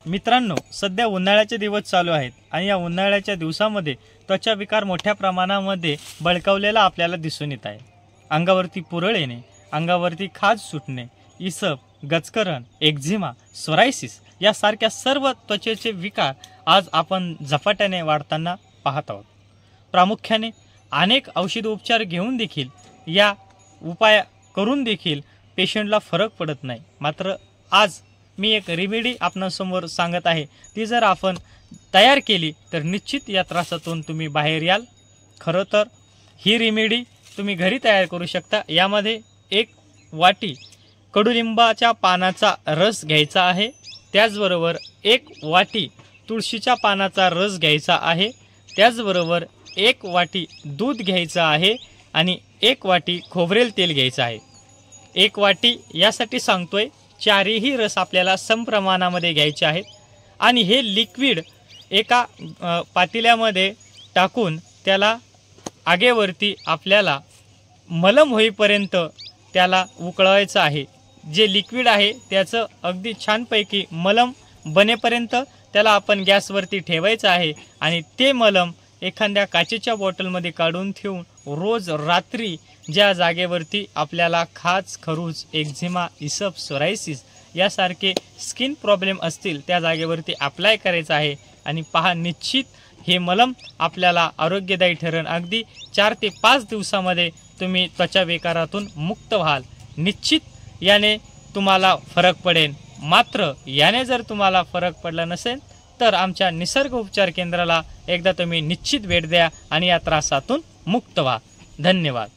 मित्रांनो, सध्या उन्हाळ्याचे दिवस चालू आहेत आणि या उन्हाळ्याच्या दिवसामध्ये त्वचा विकार मोठ्या प्रमाणामध्ये बळकावलेला आपल्याला दिसून येत आहे। अंगावरती पुरळ येणे, अंगावरती खाज सुटणे, इसब, गचकरण, एक्झिमा, सोरायसिस यासारख्या सर्व त्वचेचे विकार आज आपण झपाट्याने वाढताना पाहत आहोत। प्रामुख्याने अनेक औषधोपचार घेऊन देखील या उपाय करून देखील पेशंटला फरक पडत नाही। मात्र आज मी एक रेमेडी आपणासमोर सांगत आहे, ती जर आपण तयार केली तर निश्चित या त्रासातून तुम्ही बाहेर याल। खरं तर ही रेमेडी तुम्ही घरी तयार करू शकता। यामध्ये 1 वाटी कडुलिंबाच्या पानाचा रस घ्यायचा आहे, त्याचबरोबर 1 वाटी तुळशीच्या पानाचा रस घ्यायचा आहे, त्याचबरोबर 1 वाटी दूध घ्यायचं आहे आणि 1 वाटी खोबरेल तेल घ्यायचं आहे। 1 वाटी यासाठी सांगतोय, चारही रस आपल्याला समप्रमाणामध्ये घ्यायचे आहेत आणि हे लिक्विड एका पातेल्यामध्ये टाकून त्याला आगेवरती आपल्याला मलम होईपर्यंत त्याला उकळवायचं आहे। जे लिक्विड आहे त्याचं अगदी छानपैकी मलम बनेपर्यंत त्याला आपण गॅसवरती ठेवायचं आहे आणि ते मलम एखाद्या काचेच्या बॉटलमध्ये काढून ठेवून रोज रात्री ज्या जागेवरती आपल्याला खाज, खरूज, एक्झिमा, इसब, सोरायसिस यासारखे स्किन प्रॉब्लेम असतील त्या जागेवरती अप्लाय करायचं आहे आणि पहा, निश्चित हे मलम आपल्याला आरोग्यदायी ठरेल। अगदी 4 ते 5 दिवसामध्ये तुम्ही त्वचा विकारातून मुक्त व्हाल। निश्चित याने तुम्हाला फरक पडेल। मात्र याने जर तुम्हाला फरक पडला नसेल तर आमच्या निसर्ग उपचार केंद्राला एकदा तुम्ही निश्चित भेट द्या आणि या त्रासातून मुक्त व्हा। धन्यवाद।